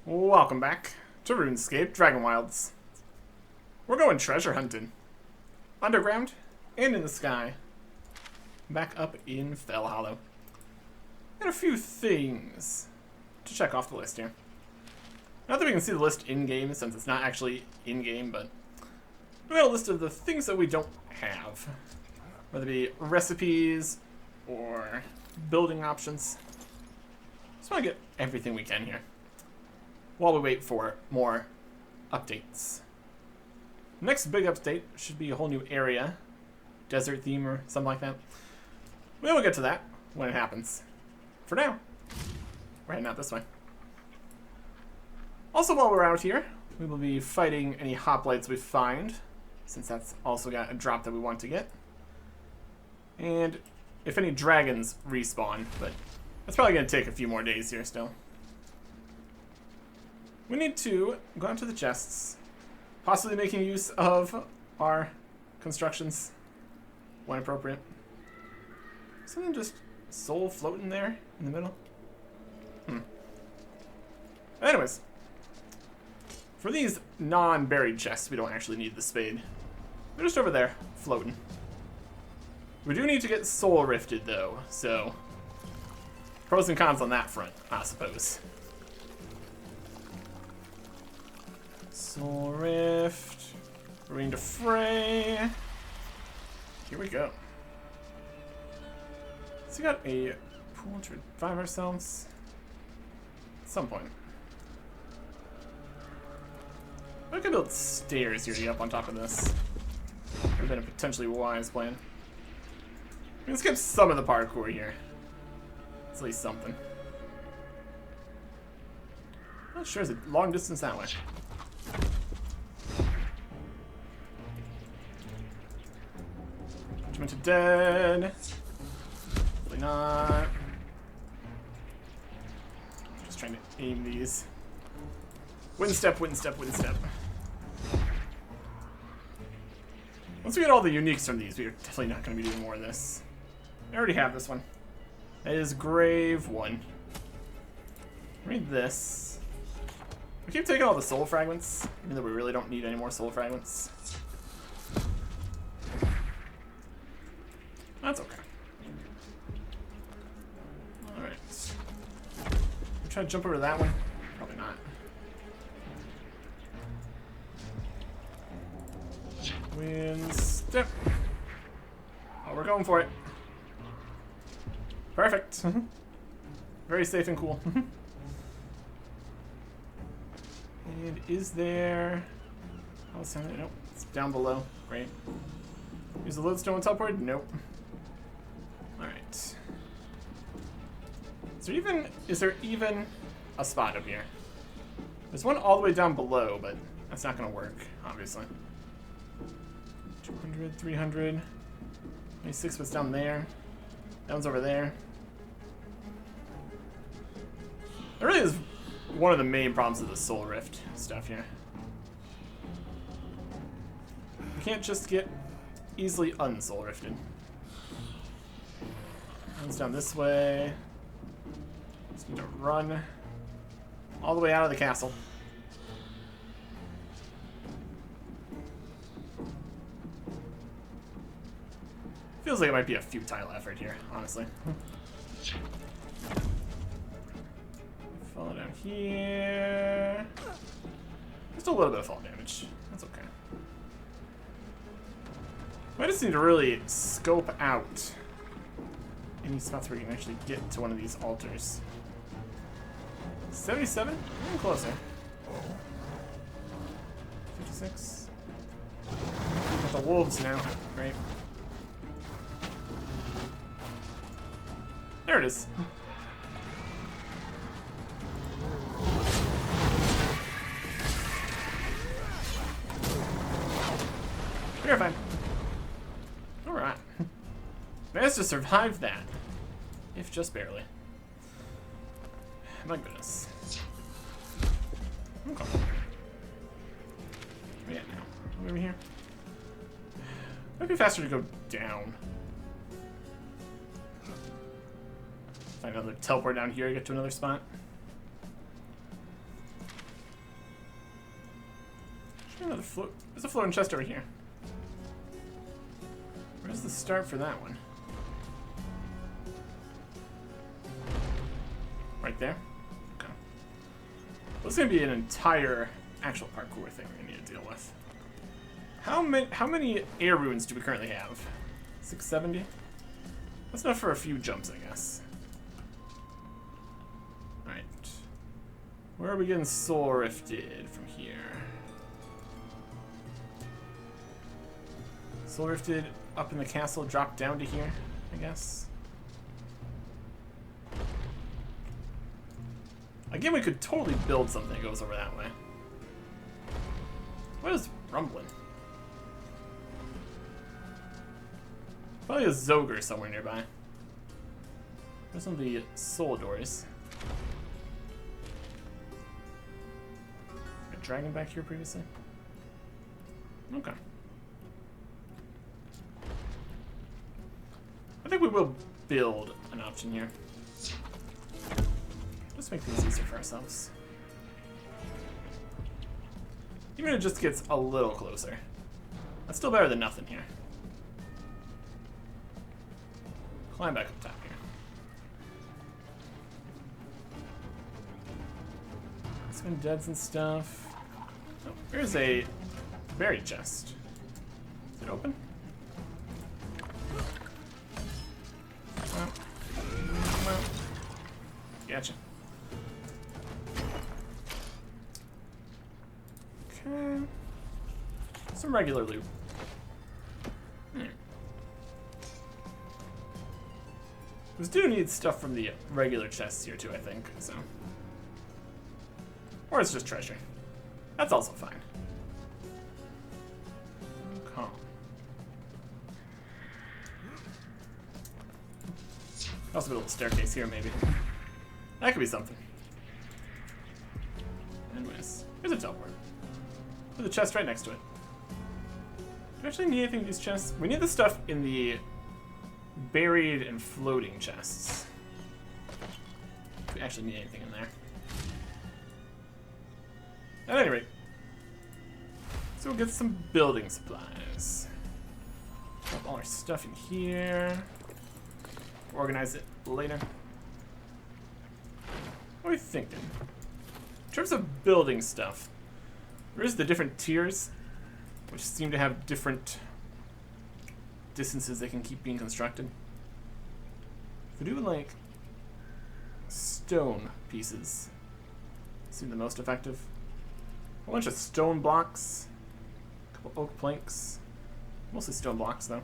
Welcome back to RuneScape Dragonwilds. We're going treasure hunting. Underground and in the sky. Back up in Fell Hollow. And a few things to check off the list here. Not that we can see the list in-game, since it's not actually in-game, but we got a list of the things that we don't have. Whether it be recipes or building options. Just want to get everything we can here while we wait for more updates. Next big update should be a whole new area. Desert theme or something like that. We will get to that when it happens. For now, we're heading out this way. Also, while we're out here, we will be fighting any hoplites we find, since that's also got a drop that we want to get. And if any dragons respawn, but that's probably going to take a few more days here still. We need to go out to the chests, possibly making use of our constructions when appropriate. Something just soul floating there in the middle. Anyways, for these non-buried chests, we don't actually need the spade. They're just over there, floating. We do need to get soul rifted though, so pros and cons on that front, I suppose. Soul Rift, Marine to Fray. Here we go. So we got a pool to revive ourselves at some point. I could build stairs here to get up on top of this. Would have been a potentially wise plan. We can skip some of the parkour here. It's at least something. Not sure, is it long distance that way? Judgment to dead. Hopefully not. Just trying to aim these. Wind step, wind step, wind step. Once we get all the uniques from these, we're definitely not going to be doing more of this. I already have this one. That is Grave 1. Read this. We keep taking all the soul fragments, even though we really don't need any more soul fragments. That's okay. Alright. We try to jump over to that one? Probably not. Wind step. Oh, we're going for it. Perfect. Very safe and cool. And is there... Oh, nope. It's down below. Great. Use the lodestone and teleport? Nope. Alright. Is there even a spot up here? There's one all the way down below, but that's not going to work, obviously. 200, 300. 26 was down there. That one's over there. That really is one of the main problems of the Soul Rift stuff here. You can't just get easily unsoul rifted. One's down this way. Just need to run all the way out of the castle. Feels like it might be a futile effort here, honestly. Fall down here. Just a little bit of fall damage. That's okay. I just need to really scope out any spots where you can actually get to one of these altars. 77? Even closer. 56. Got the wolves now. Great. There it is. You're fine. Alright. Managed to survive that. If just barely. My goodness. Okay. Where we at now? Over here? Might be faster to go down. Find another teleport down here to get to another spot. Another there's a floating chest over here. Where's the start for that one? Right there? Okay. Well, this is going to be an entire actual parkour thing we're going to need to deal with. How many air runes do we currently have? 670? That's enough for a few jumps, I guess. Alright. Where are we getting soul rifted from here? Soul rifted up in the castle, drop down to here, I guess. Again, we could totally build something that goes over that way. What is rumbling? Probably a Zoger somewhere nearby. There's some of the soul doors. A dragon back here previously? Okay. I think we will build an option here. Just make things easier for ourselves. Even if it just gets a little closer. That's still better than nothing here. Climb back up top here. Spin deads and stuff. Oh, here's a buried chest. Is it open? Well, gotcha. Okay. Some regular loot. We do need stuff from the regular chests here too, I think, so. Or it's just treasure. That's also fine. Okay. Also, a little staircase here, maybe. That could be something. Anyways, here's a teleport. There's a chest right next to it. Do we actually need anything in these chests? We need the stuff in the buried and floating chests. Do we actually need anything in there? At any rate, so we'll get some building supplies. Drop all our stuff in here. Organize it later. What are we thinking? In terms of building stuff, there is the different tiers, which seem to have different distances they can keep being constructed. If we do like stone pieces, seem the most effective. A bunch of stone blocks, a couple oak planks, mostly stone blocks though.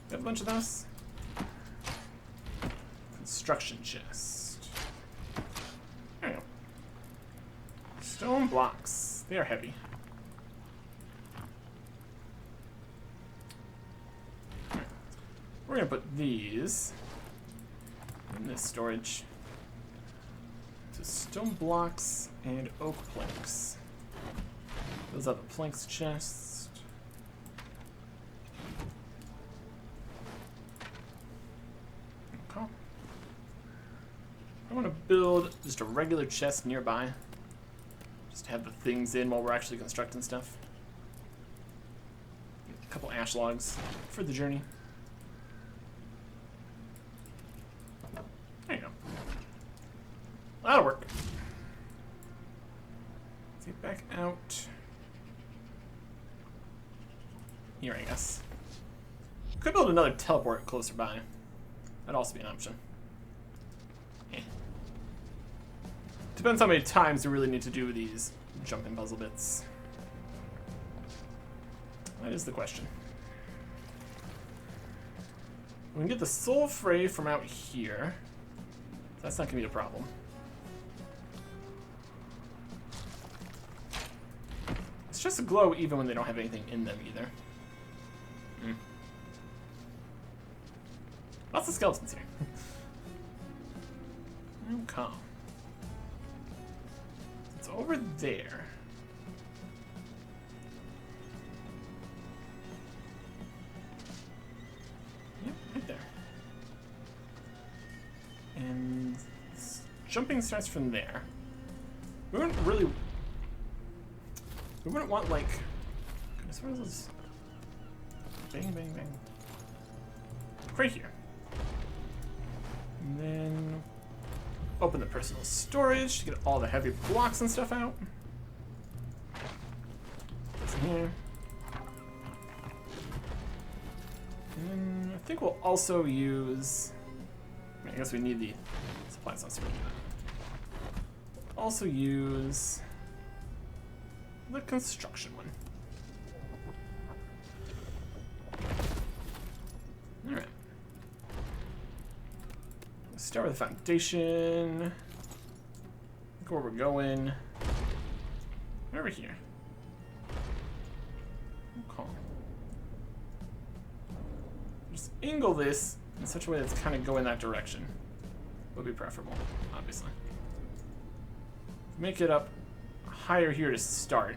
We have a bunch of those. Construction chest. There you go. Stone blocks. They are heavy. Right. We're gonna put these in this storage. So stone blocks and oak planks. Those are the planks chest. Okay. I want to build just a regular chest nearby. Just to have the things in while we're actually constructing stuff. A couple ash logs for the journey. There you go. That'll work. Let's get back out. Here, I guess. Could build another teleport closer by. That'd also be an option. Eh. Depends how many times you really need to do these jumping puzzle bits. That is the question. We can get the soul fray from out here. That's not gonna be a problem. It's just a glow even when they don't have anything in them either. Lots of skeletons here. Okay. It's over there. Yep, right there. And jumping starts from there. We weren't really... We wouldn't want, like... Goodness, what is this? Bang, bang, bang. Right here. And then... Open the personal storage to get all the heavy blocks and stuff out. What's in here? And I think we'll also use... I guess we need the supplies on screen. Also use the construction one. Alright. Let's start with the foundation. Look where we're going. Over here. Okay. Just angle this in such a way that's kind of going that direction. Would be preferable, obviously. Make it up higher here to start.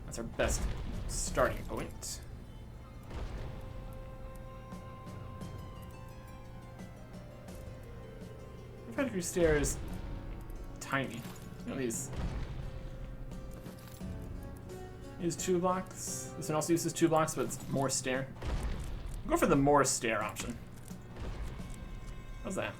That's our best starting point. The pedigree stair is tiny. You know, these use 2 blocks. This one also uses 2 blocks, but it's more stair. I'll go for the more stair option. How's that?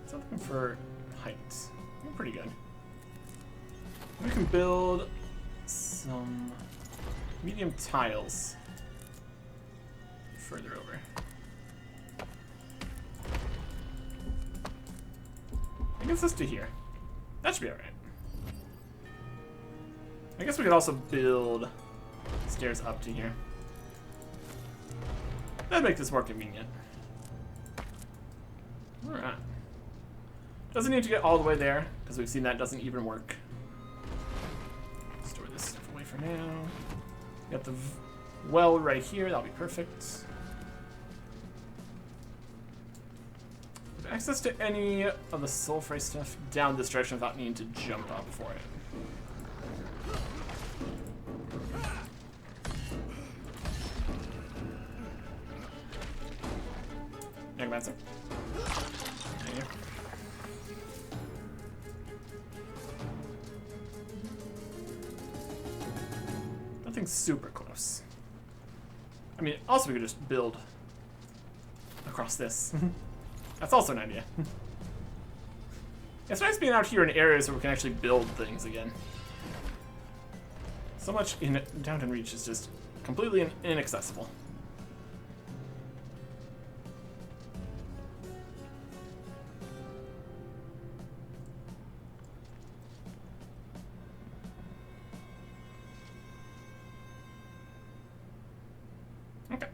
So I'm looking for heights. They're pretty good. We can build some medium tiles further over. I guess this to here. That should be alright. I guess we could also build stairs up to here. That'd make this more convenient. Alright. Doesn't need to get all the way there, because we've seen that doesn't even work. Store this stuff away for now. Got the well right here, that'll be perfect. Have access to any of the sulfurite stuff down this direction without needing to jump up for it. Necromancer. There you go. Nothing super close. I mean, also we could just build across this. That's also an idea. It's nice being out here in areas where we can actually build things again. So much in Downton Reach is just completely inaccessible. Okay,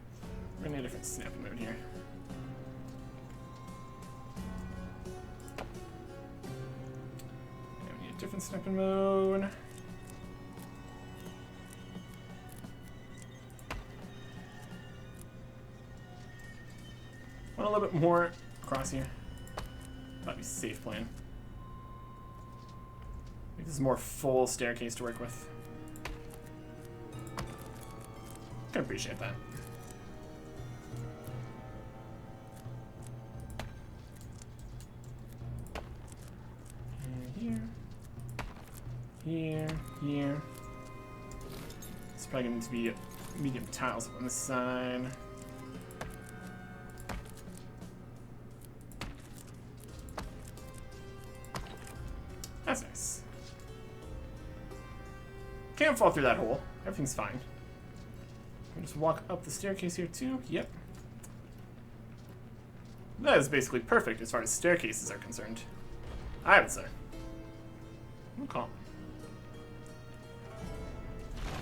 we're gonna need a different snapping mode here. Yeah, we need a different snapping mode. Want a little bit more across here. That'd be safe plan. Make this a more full staircase to work with. Can appreciate that. And here. It's probably going to be medium tiles on this side. That's nice. Can't fall through that hole. Everything's fine. I'll just walk up the staircase here too. Yep. That is basically perfect as far as staircases are concerned. I would say. Okay.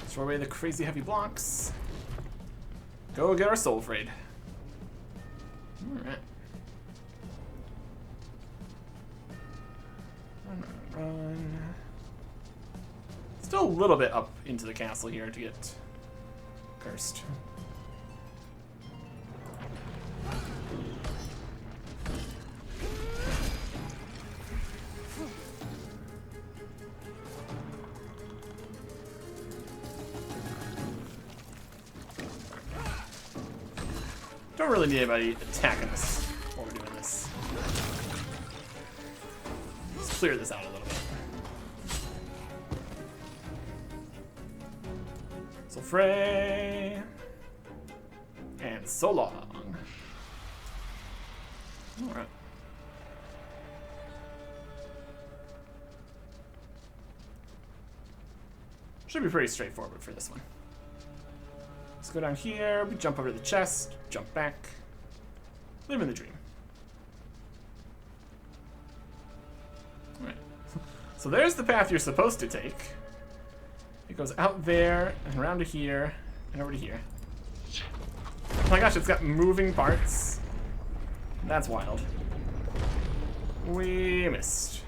Throw away the crazy heavy blocks. Go get our soul frayed. Alright. Run. Still a little bit up into the castle here to get cursed. Don't really need anybody attacking us while we're doing this. Let's clear this out a little bit. So Frey. And so long. Alright. Should be pretty straightforward for this one. Let's go down here, we jump over to the chest, jump back, live in the dream. Alright. So there's the path you're supposed to take. It goes out there, and around to here, and over to here. Oh my gosh, it's got moving parts. That's wild. We missed.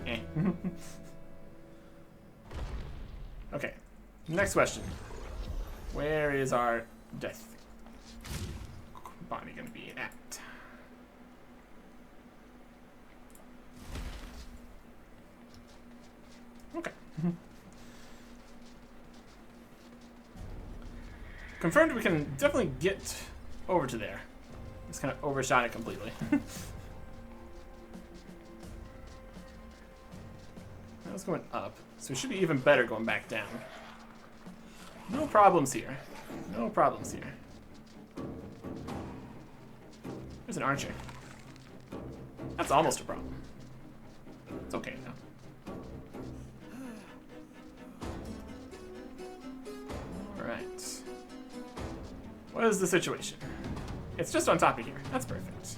Eh. Okay, next question. Where is our death body gonna be at? Okay. Confirmed we can definitely get over to there. Just kind of overshot it completely. That was going up, so it should be even better going back down. No problems here. No problems here. There's an archer. That's almost a problem. It's okay now. Alright. What is the situation? It's just on top of here. That's perfect.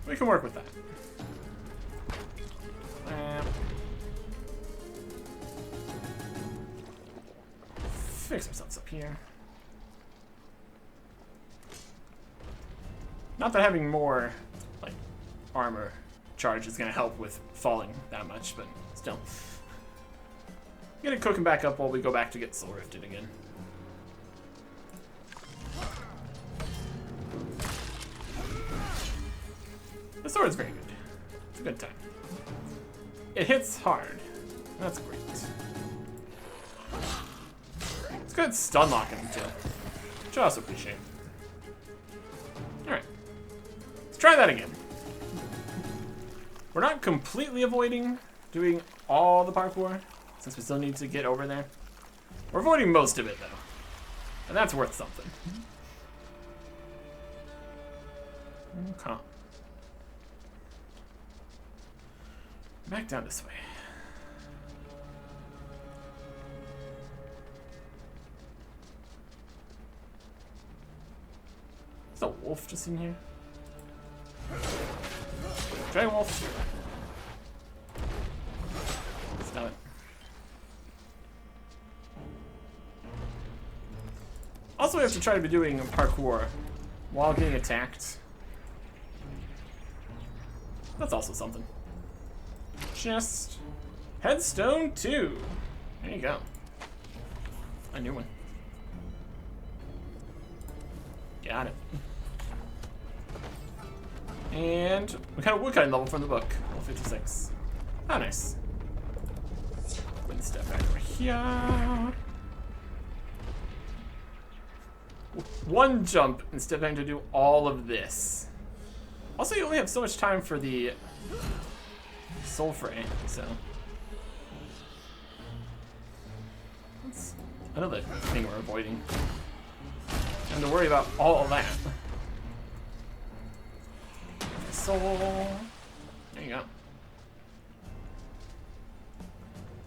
We can work with that. Fix ourselves up here. Not that having more, like, armor charge is going to help with falling that much, but still. Get it cooking back up while we go back to get soul rifted again. The sword's very good. It's a good time. It hits hard. That's great. It's good stun locking too, which I also appreciate. Alright. Let's try that again. We're not completely avoiding doing all the parkour, since we still need to get over there. We're avoiding most of it though. And that's worth something. Okay. Back down this way. There's a wolf just in here. Dragon wolf. Stop it. Also, we have to try to be doing parkour while getting attacked. That's also something. Chest. Headstone 2. There you go. A new one. Got it. And we got a woodcutting level from the book. Level 56. Oh, nice. One step back over here. One jump instead of having to do all of this. Also, you only have so much time for the soul fray, so that's another thing we're avoiding. And to worry about all of that. Soul. There you go.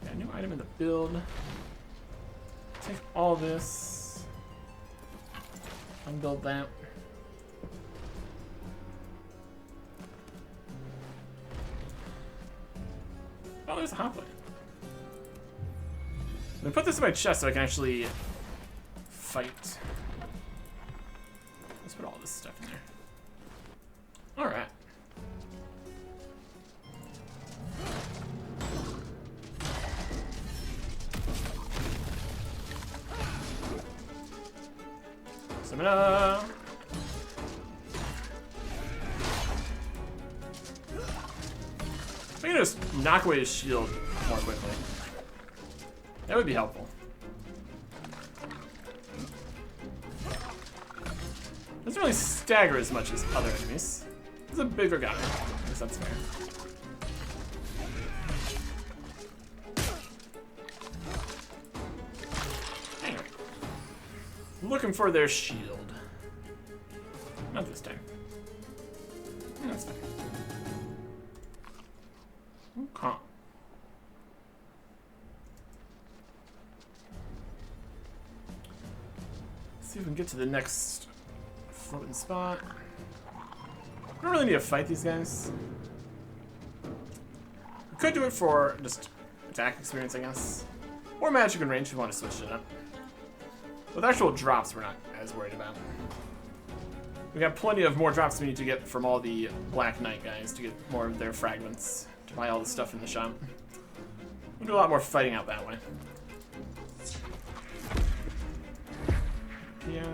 Got a new item in the build. Take all this. Unbuild that. Oh, there's a hoplite. I'm gonna put this in my chest so I can actually fight. Let's put all this stuff in there. Alright. Stamina. I can just knock away his shield more quickly. That would be helpful. Doesn't really stagger as much as other enemies. He's a bigger guy. I guess that's fair. Anyway. Looking for their shield. Not this time. That's fine. Okay. Let's see if we can get to the next floating spot. I don't really need to fight these guys. We could do it for just attack experience, I guess. Or magic and range if we want to switch it up. With actual drops, we're not as worried about. We got plenty of more drops we need to get from all the Black Knight guys to get more of their fragments, to buy all the stuff in the shop. We'll do a lot more fighting out that way. Yeah.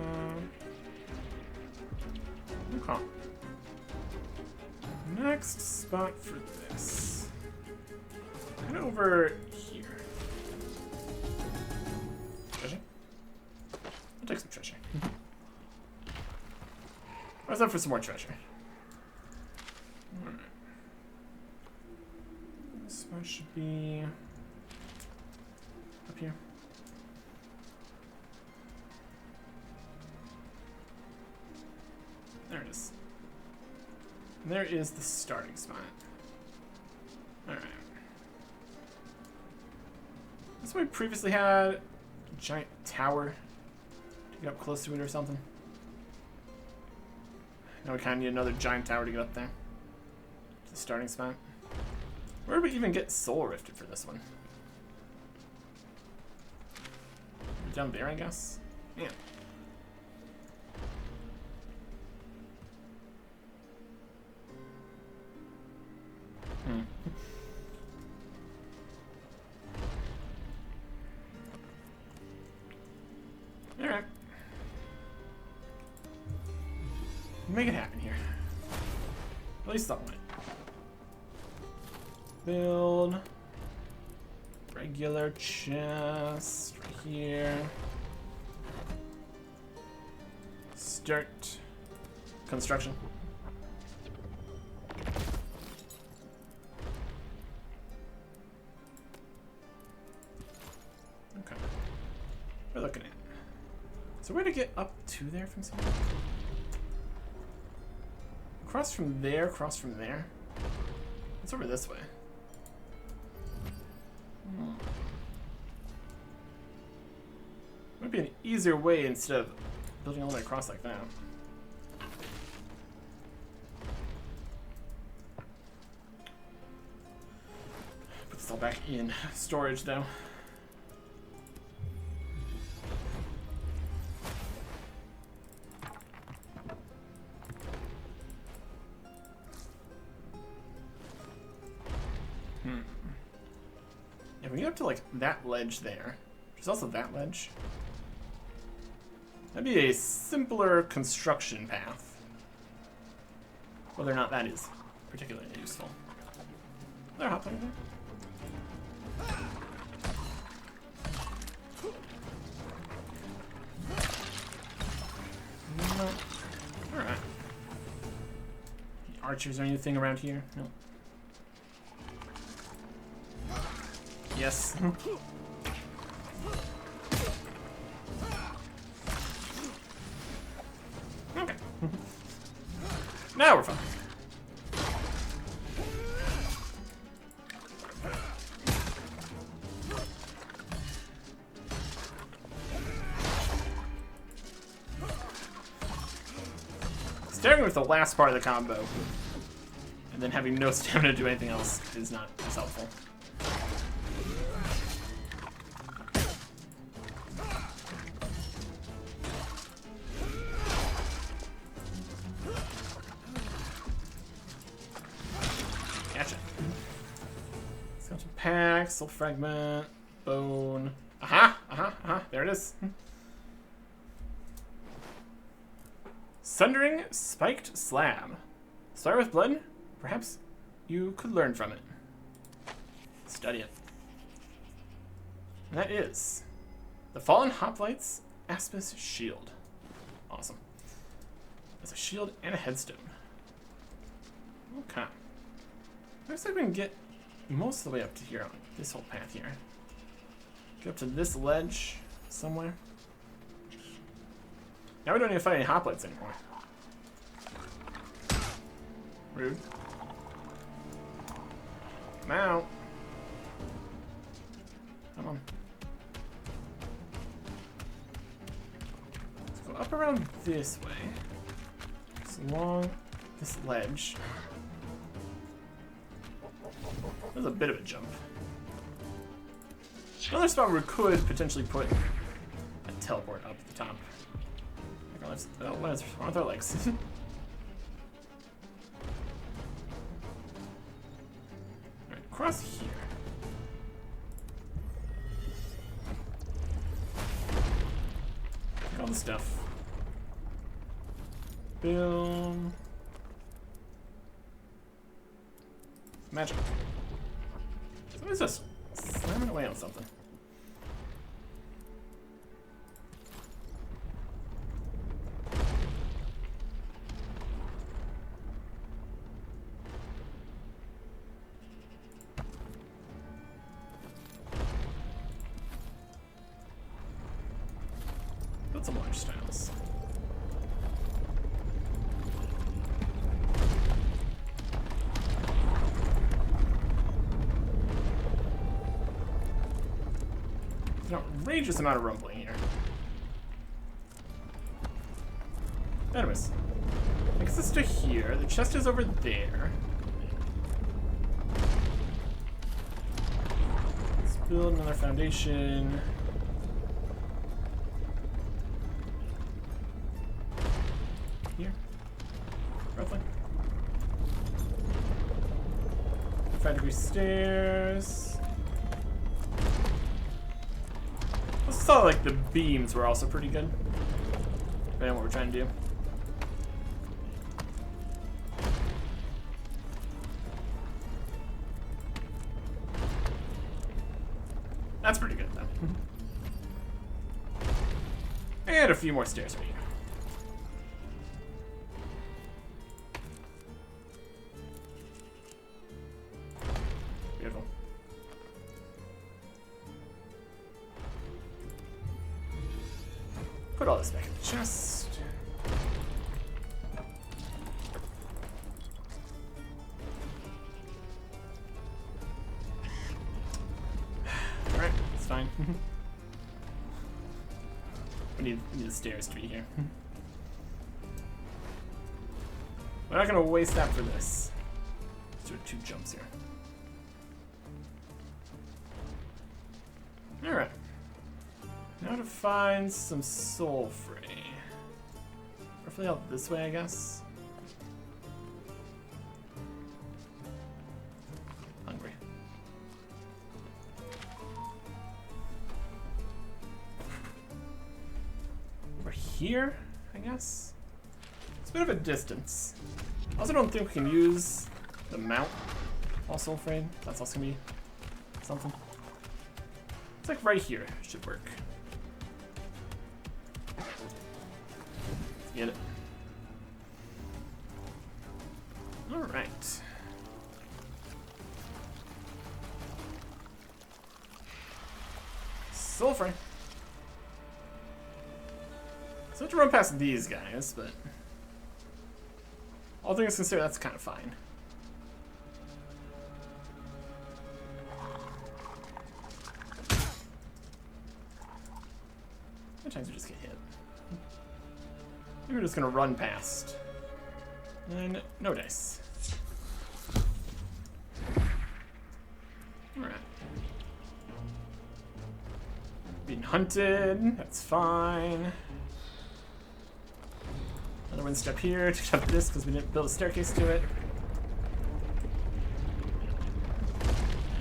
Okay. Next spot for this. Head over here. Treasure? I'll take some treasure. I was up for some more treasure. Alright. This one should be up here. There it is. And there is the starting spot. Alright. This one we previously had a giant tower to get up close to it or something. Now we kind of need another giant tower to get up there. To the starting spot. Where did we even get soul rifted for this one? Down there, I guess? Yeah. Alright. Make it happen here. At least something. Build. Regular chest right here. Start construction. Okay. We're looking at. So where to get up to there from somewhere? Cross from there, cross from there. It's over this way. Might be an easier way instead of building all the way across like that. Put this all back in storage though. If we get up to like that ledge there, there's also that ledge. That'd be a simpler construction path. Whether or not that is particularly useful. There, hop right there. No. Alright. Archers or anything around here? No. Yes. Okay. Now we're fine. Starting with the last part of the combo and then having no stamina to do anything else is not as helpful. Soul fragment, bone. Aha, there it is. Sundering spiked slab. Start with blood. Perhaps you could learn from it. Study it. And that is the Fallen Hoplites Aspis Shield. Awesome. There's a shield and a headstone. Okay. Looks like we can get most of the way up to here on this whole path here. Get up to this ledge somewhere. Now we don't need to fight any hoplites anymore. Rude. Come out. Come on. Let's go up around this way. Just along this ledge. There's a bit of a jump. Another spot where we could potentially put a teleport up at the top. Oh, what is wrong with our legs? Alright, across here. Take all the stuff. Boom. Magic. Somebody's just slamming away on something. Build some large styles. An outrageous amount of rumbling here. Anyways, I guess it's to here. The chest is over there. Let's build another foundation. Here, roughly. 5-degree stairs. I saw like the beams were also pretty good, depending on what we're trying to do. That's pretty good though. And a few more stairs for you. Beautiful. Put all this back in the chest. Alright, it's fine. we need the stairs to be here. We're not gonna waste that for this. Let's do 2 jumps here. Alright. Now to find some sulfur. Roughly out this way, I guess. Hungry. Over here, I guess. It's a bit of a distance. I also don't think we can use the mount all sulfur. That's also gonna be something. It's like right here should work. Get it. All right. Sulfur. So I have to run past these guys, but all things considered, that's kind of fine. Sometimes we just get hit. Maybe we're just gonna run past. And no dice. Alright. Being hunted, that's fine. Another one step here to jump this because we didn't build a staircase to it.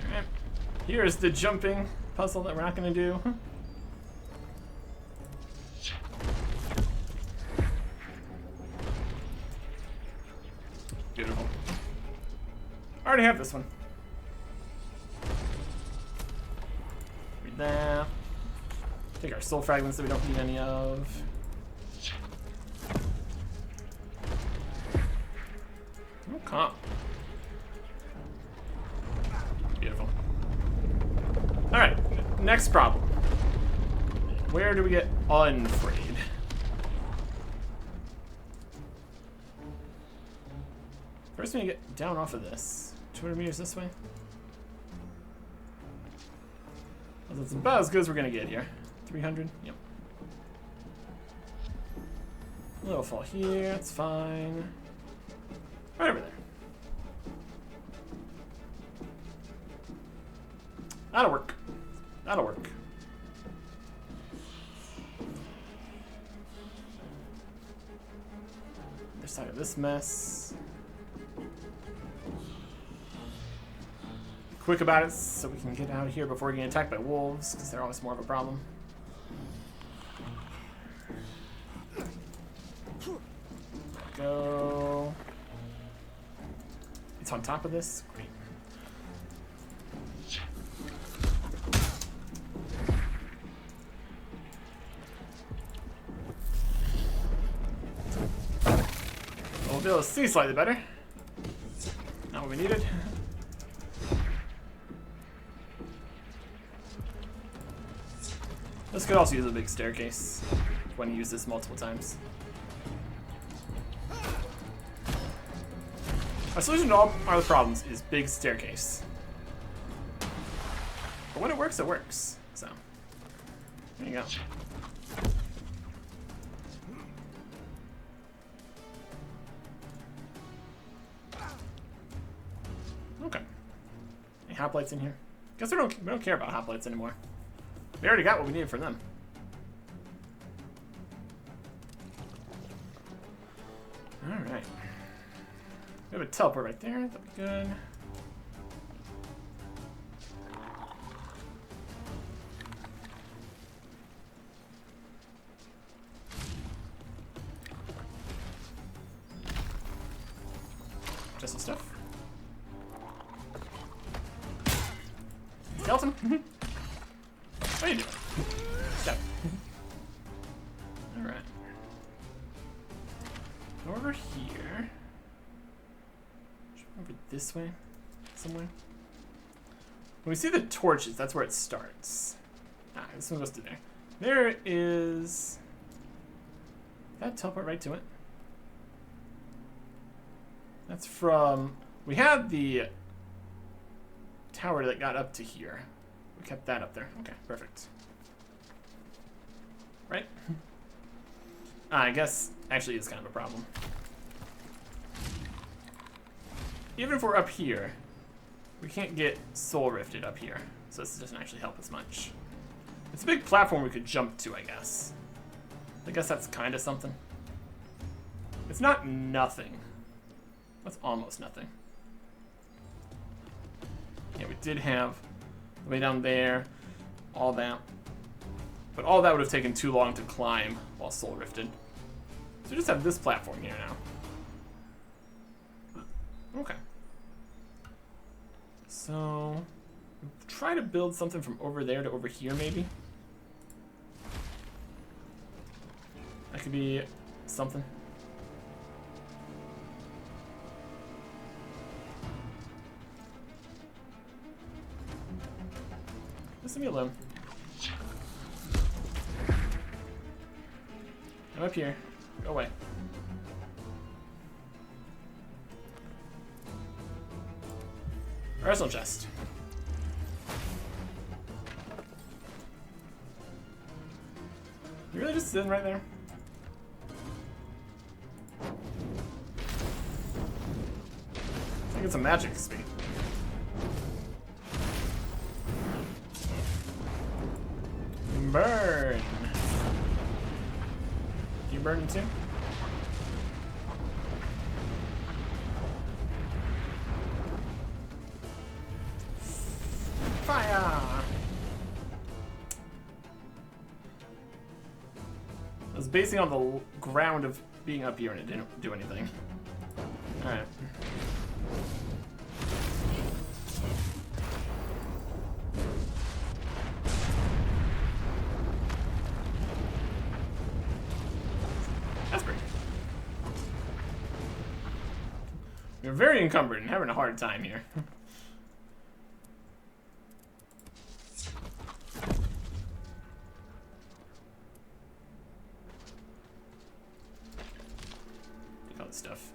Alright. Here's the jumping puzzle that we're not gonna do. Beautiful. I already have this one. Read that. Take our soul fragments that we don't need any of. Huh. Beautiful. Alright, next problem. Where do we get unfrayed? First we need to get down off of this. 200 meters this way? Well, that's about as good as we're gonna get here. 300? Yep. A little fall here, it's fine. Right over there. That'll work. That'll work. Other side of this mess. Quick about it so we can get out of here before we get attacked by wolves, because they're always more of a problem. Go. It's on top of this. Great. We'll be able to see slightly better. Not what we needed. This could also use a big staircase when you use this multiple times. Our solution to all our problems is big staircase. But when it works, it works. So, there you go. Okay. Any hoplites in here? Guess we don't care about hoplites anymore. We already got what we needed from them. Alright. We have a teleport right there. That'll be good. Just some stuff. Skeleton? What are you doing? Stop. Alright. Over here. Over this way? Somewhere? When we see the torches, that's where it starts. Ah, this one goes to there. There is... that teleport right to it? That's from... we had the tower that got up to here. We kept that up there. Okay, perfect. Right? I guess actually it's kind of a problem. Even if we're up here, we can't get soul rifted up here. So this doesn't actually help as much. It's a big platform we could jump to, I guess. I guess that's kind of something. It's not nothing. That's almost nothing. Yeah, we did have the way down there, all that. But all that would have taken too long to climb while soul rifted. So we just have this platform here now. Okay. So, try to build something from over there to over here, maybe. That could be something. Just leave me alone. I'm up here. Go away. Arsenal chest. You really just sitting right there? I think it's a magic speed. Burn. You burning too? Fire! I was basing on the ground of being up here and it didn't do anything. Alright. They're very encumbered and having a hard time here. Look at all this stuff.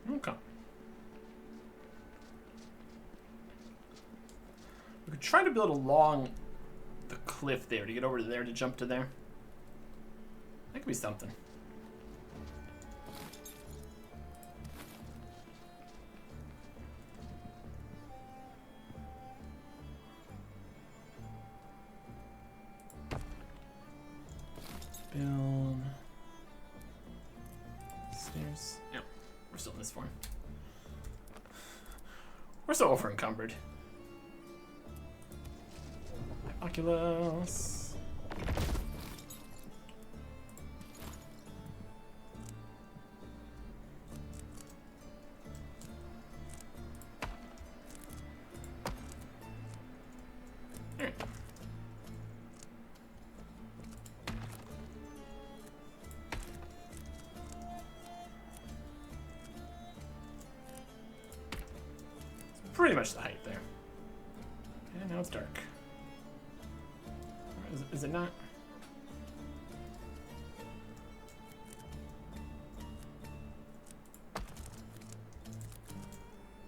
Okay. We could try to build along the cliff there to get over to there to jump to there. That could be something. Build stairs. Yep, we're still in this form. We're so over encumbered. Oculus. Alright. It's pretty much the height there. And now it's dark. Is it not?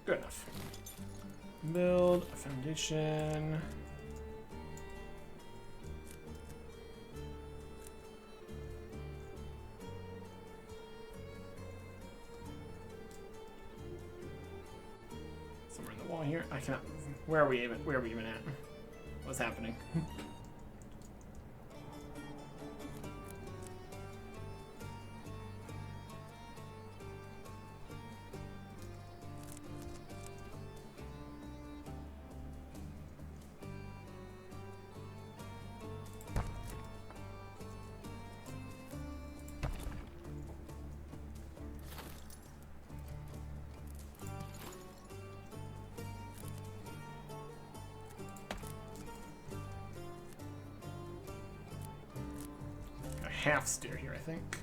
Good enough. Build a foundation. Somewhere in the wall here. I cannot. Where are we even? Where are we even at? What's happening? Half stair here, I think.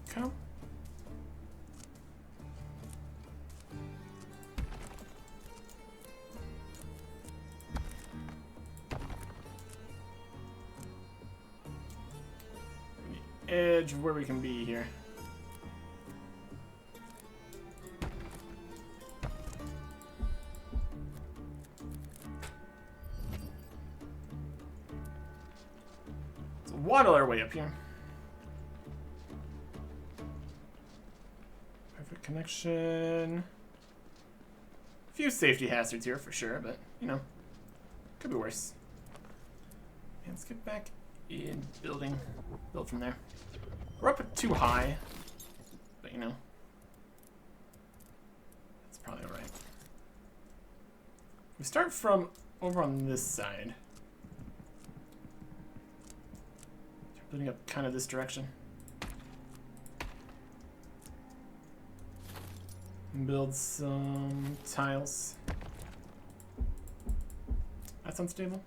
Come. The edge of where we can be here. Waddle our way up here. Perfect connection. A few safety hazards here for sure, but you know, could be worse. And let's get back in building. Build from there. We're up too high, but you know, that's probably alright. We start from over on this side. Building up kind of this direction. Build some tiles. That's unstable.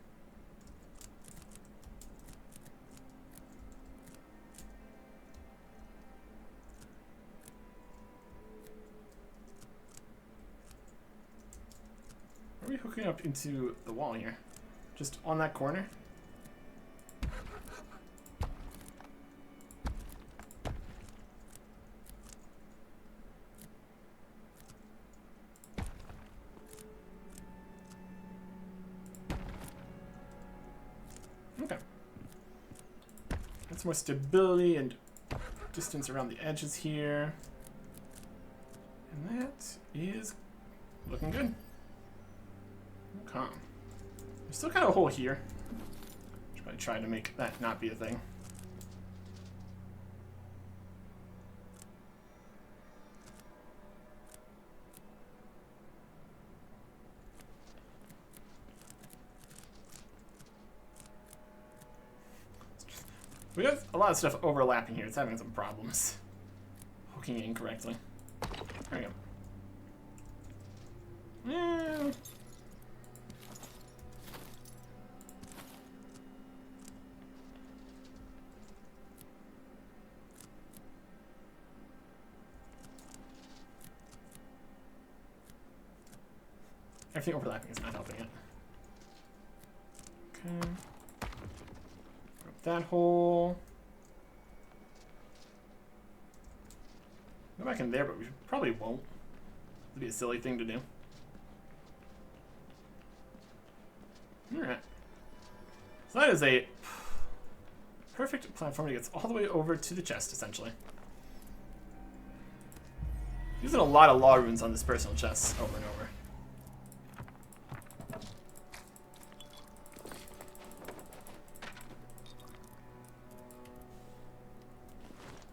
Are we hooking up into the wall here? Just on that corner? Okay. That's more stability and distance around the edges here. And that is looking good. Okay. There's still kind of a hole here. Should probably try to make that not be a thing. We have a lot of stuff overlapping here. It's having some problems. Hooking it incorrectly. There we go. Yeah. everything overlapping is not helping it. Okay. Up that hole. Go back in there, but we probably won't. It'd be a silly thing to do. Alright. So that is a perfect platform that gets all the way over to the chest, essentially. Using a lot of law runes on this personal chest over and over.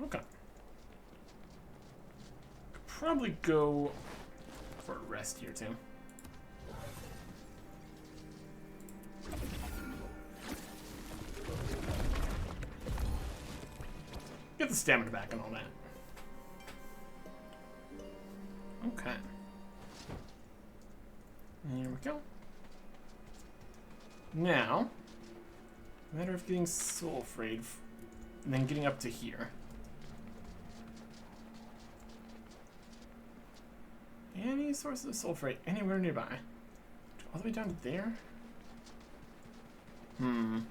Okay. Could probably go for a rest here too. Get the stamina back and all that. Okay. There we go. Now, matter of getting soul frayed and then getting up to here. Any sources of soul freight anywhere nearby? All the way down to there? We're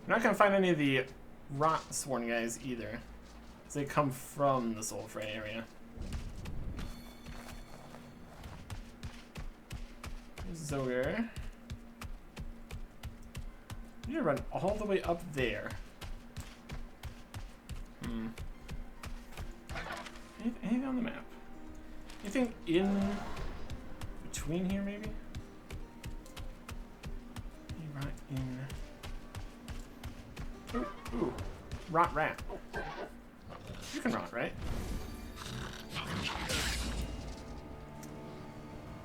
not gonna find any of the rot sworn guys either, because they come from the soul freight area. Zoger. You need to run all the way up there. Anything on the map? Anything in between here, maybe? Rot in. Ooh. Rot rat. You can rot, right?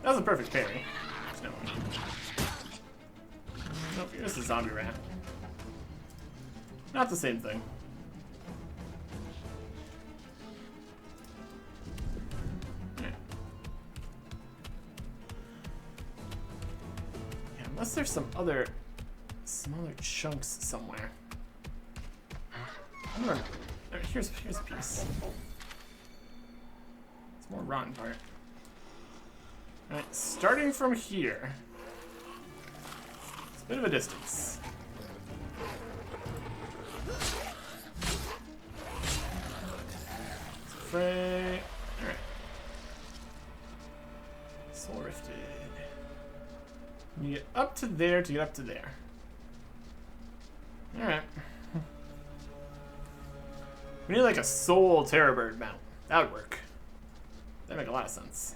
That was a perfect parry. No. Nope, you're just a zombie rat. Not the same thing. Yeah, unless there's some other smaller chunks somewhere. Here's a piece. It's more rotten part. Alright, starting from here. It's a bit of a distance. Fray. Alright. Soul Rifted. You get up to there to get up to there. Alright. We need like a soul Terrorbird mount. That would work. That'd make a lot of sense.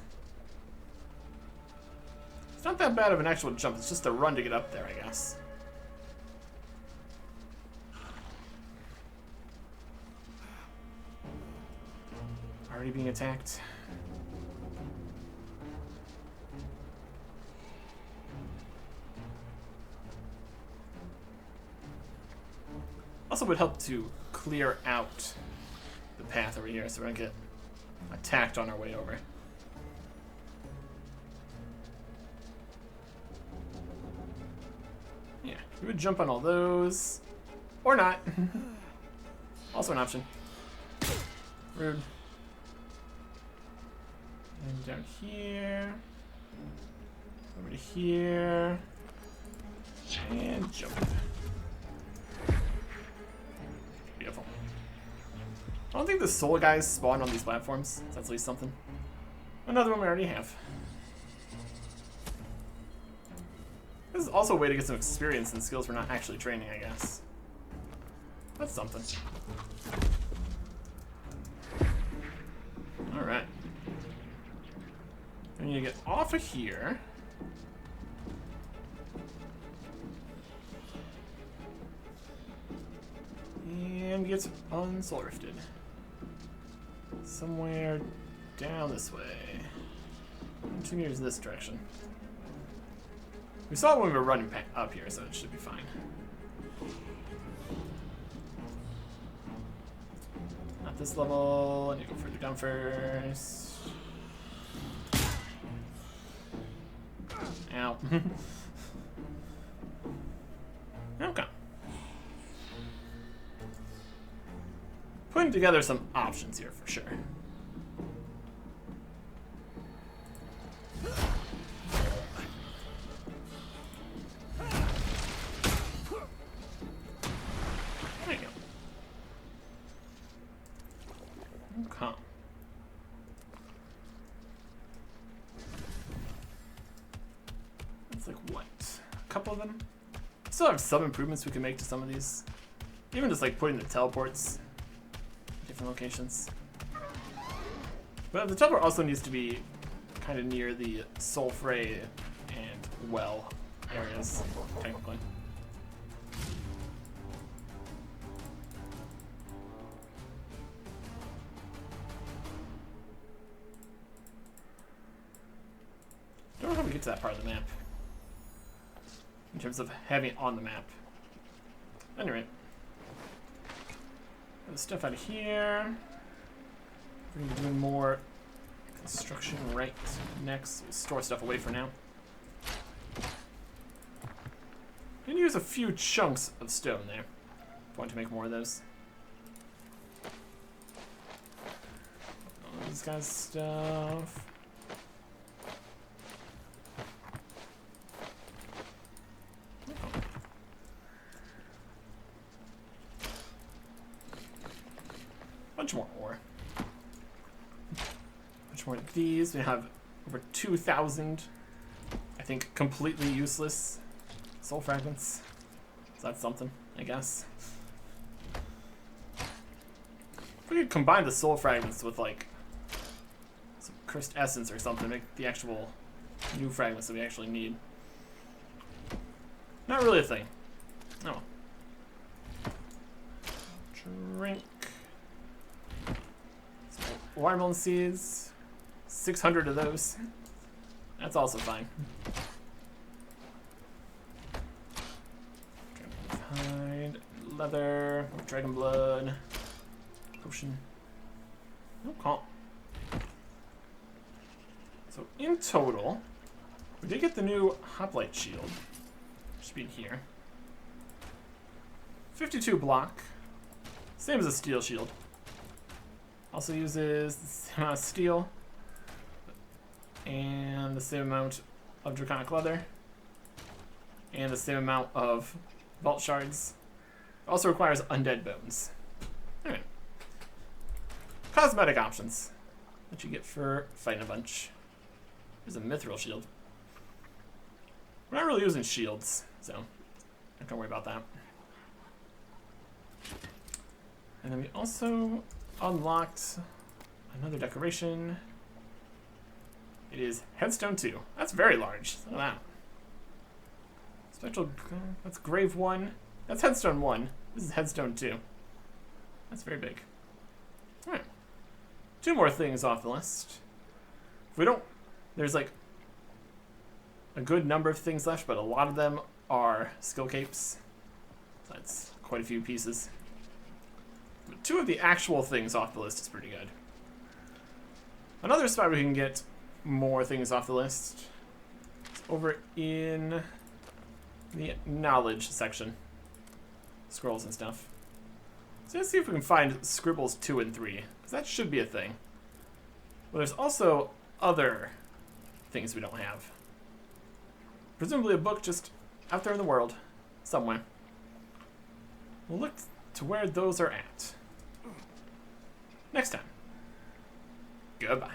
It's not that bad of an actual jump, it's just a run to get up there, I guess. Already being attacked. Also would help to clear out the path over here so we don't get attacked on our way over. Yeah, we would jump on all those. Or not. Also an option. Rude. And down here. Over to here. And jump. Beautiful. I don't think the soul guys spawn on these platforms. That's at least something. Another one we already have. This is also a way to get some experience and skills we're not actually training, I guess. That's something. Alright. And you get off of here. And get unsoul rifted. Somewhere down this way. 2 meters this direction. We saw it when we were running up here, so it should be fine. Not this level. I need to go further down first. Ow. Okay. Putting together some options here for sure. couple of them. Still have some improvements we can make to some of these. Even just like putting the teleports in different locations. But the teleport also needs to be kind of near the Sulfray and well areas, technically. Don't know how we get to that part of the map. In terms of having it on the map. Anyway. There's stuff out of here. We're going to be doing more construction right next. We'll store stuff away for now. I'm going to use a few chunks of stone there. If I want to make more of those. All this guy's stuff. Bunch more ore. Bunch more of these. We have over 2,000, I think, completely useless soul fragments. So that's something, I guess. If we could combine the soul fragments with like some cursed essence or something, make the actual new fragments that we actually need. Not really a thing. Oh. Drink. Watermelon seeds, 600 of those. That's also fine. Hide, leather, dragon blood, potion. No comp. So in total, we did get the new Hoplite shield. Should be in here. 52 block, same as a steel shield. Also uses the same amount of steel and the same amount of draconic leather and the same amount of vault shards. Also requires undead bones. Alright. Cosmetic options that you get for fighting a bunch. There's a mithril shield. We're not really using shields, so not gonna worry about that. And then we also unlocked another decoration. It is Headstone 2. That's very large. Look at that. Spectral, that's Grave 1. That's Headstone 1. This is Headstone 2. That's very big. Alright. 2 more things off the list. If we don't, there's like a good number of things left, but a lot of them are skill capes. So that's quite a few pieces. But 2 of the actual things off the list is pretty good. Another spot we can get more things off the list is over in the knowledge section. Scrolls and stuff. So let's see if we can find scribbles 2 and 3, because that should be a thing. But there's also other things we don't have. Presumably a book just out there in the world, somewhere. We'll look to where those are at next time. Goodbye.